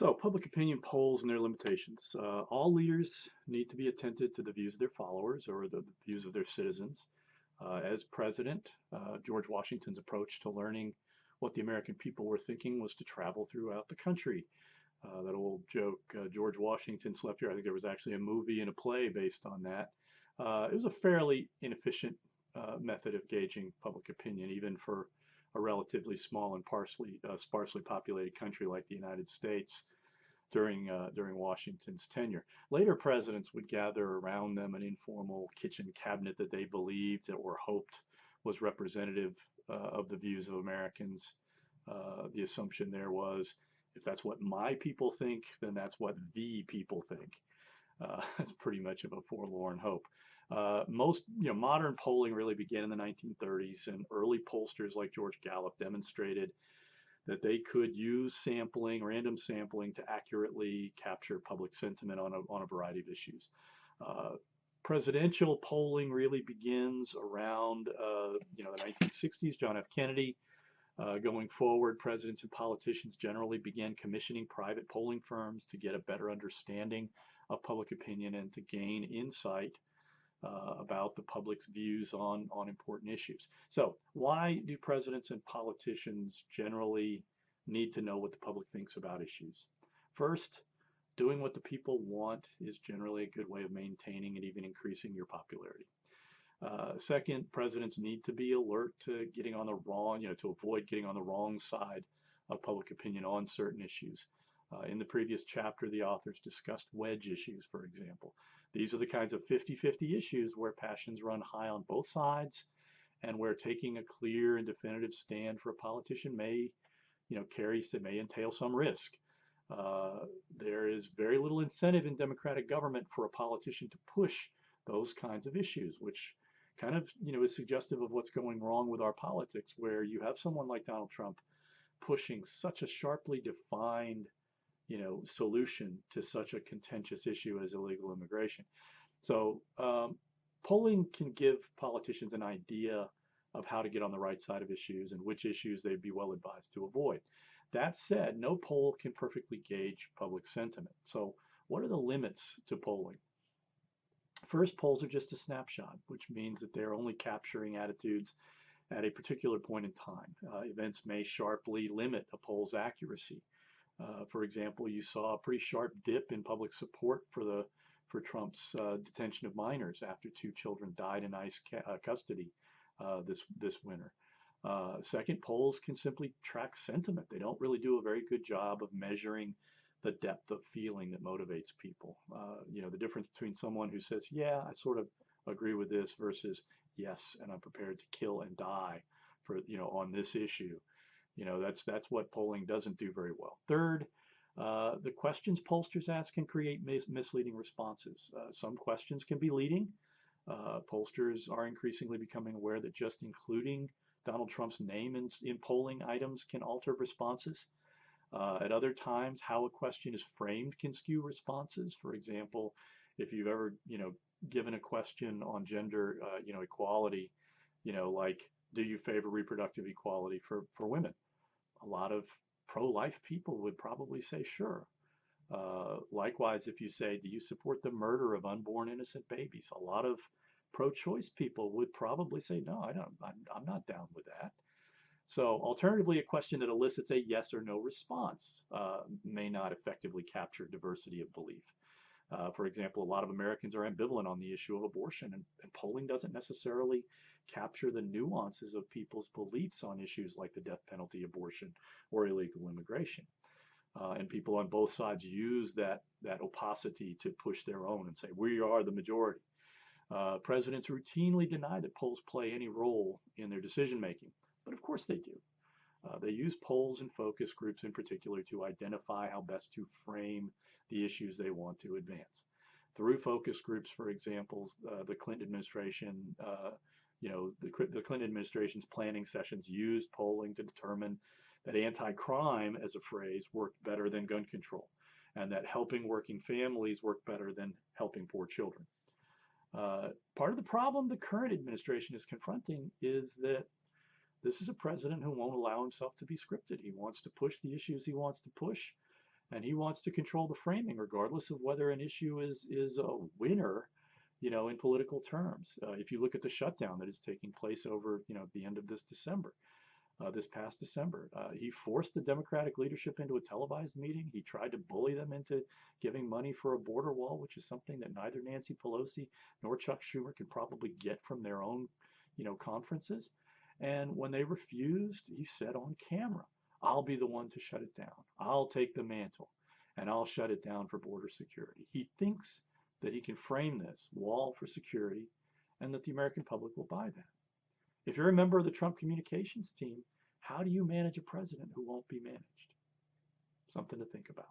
So, public opinion polls and their limitations. All leaders need to be attentive to the views of their followers or the views of their citizens. As president, George Washington's approach to learning what the American people were thinking was to travel throughout the country. That old joke, George Washington slept here. I think there was actually a movie and a play based on that. It was a fairly inefficient method of gauging public opinion, even for a relatively small and sparsely populated country like the United States during Washington's tenure. Later presidents would gather around them an informal kitchen cabinet that they believed or hoped was representative of the views of Americans. The assumption there was, if that's what my people think, then that's what the people think. That's pretty much of a forlorn hope. Most modern polling really began in the 1930s, and early pollsters like George Gallup demonstrated that they could use sampling, random sampling, to accurately capture public sentiment on a variety of issues. Uh, Presidential polling really begins around the 1960s. John F. Kennedy. Going forward, presidents and politicians generally began commissioning private polling firms to get a better understanding of public opinion and to gain insight about the public's views on important issues. So why do presidents and politicians generally need to know what the public thinks about issues? First, doing what the people want is generally a good way of maintaining and even increasing your popularity. Second, presidents need to be alert to getting on the wrong, to avoid getting on the wrong side of public opinion on certain issues. In the previous chapter, the authors discussed wedge issues, for example. These are the kinds of 50-50 issues where passions run high on both sides and where taking a clear and definitive stand for a politician may entail some risk. There is very little incentive in democratic government for a politician to push those kinds of issues, which kind of, is suggestive of what's going wrong with our politics, where you have someone like Donald Trump pushing such a sharply defined, solution to such a contentious issue as illegal immigration. So polling can give politicians an idea of how to get on the right side of issues and which issues they'd be well advised to avoid. That said, no poll can perfectly gauge public sentiment. So what are the limits to polling? First, polls are just a snapshot, which means that they're only capturing attitudes at a particular point in time. Events may sharply limit a poll's accuracy. For example, you saw a pretty sharp dip in public support for Trump's detention of minors after two children died in ICE custody this winter. Second, polls can simply track sentiment. They don't really do a very good job of measuring the depth of feeling that motivates people. The difference between someone who says, yeah, I sort of agree with this versus yes, and I'm prepared to kill and die for, on this issue. That's what polling doesn't do very well. Third, the questions pollsters ask can create misleading responses. Some questions can be leading. Pollsters are increasingly becoming aware that just including Donald Trump's name in polling items can alter responses. At other times, how a question is framed can skew responses. For example, if you've ever, given a question on gender, equality, like, do you favor reproductive equality for women? A lot of pro-life people would probably say sure. Likewise, if you say, do you support the murder of unborn innocent babies? A lot of pro-choice people would probably say, no, I don't, I'm not down with that. So alternatively, a question that elicits a yes or no response may not effectively capture diversity of belief. For example, a lot of Americans are ambivalent on the issue of abortion, and polling doesn't necessarily capture the nuances of people's beliefs on issues like the death penalty, abortion, or illegal immigration. And people on both sides use that opacity to push their own and say, we are the majority. Presidents routinely deny that polls play any role in their decision making, but of course they do. They use polls and focus groups in particular to identify how best to frame the issues they want to advance. Through focus groups, for example, the Clinton administration, the Clinton administration's planning sessions used polling to determine that anti-crime, as a phrase, worked better than gun control, and that helping working families worked better than helping poor children. Part of the problem the current administration is confronting is that this is a president who won't allow himself to be scripted. He wants to push the issues he wants to push, and he wants to control the framing, regardless of whether an issue is a winner, in political terms. If you look at the shutdown that is taking place over, the end of this past December. He forced the Democratic leadership into a televised meeting. He tried to bully them into giving money for a border wall, which is something that neither Nancy Pelosi nor Chuck Schumer can probably get from their own, conferences. And when they refused, he said on camera, I'll be the one to shut it down. I'll take the mantle and I'll shut it down for border security. He thinks that he can frame this wall for security and that the American public will buy that. If you're a member of the Trump communications team, how do you manage a president who won't be managed? Something to think about.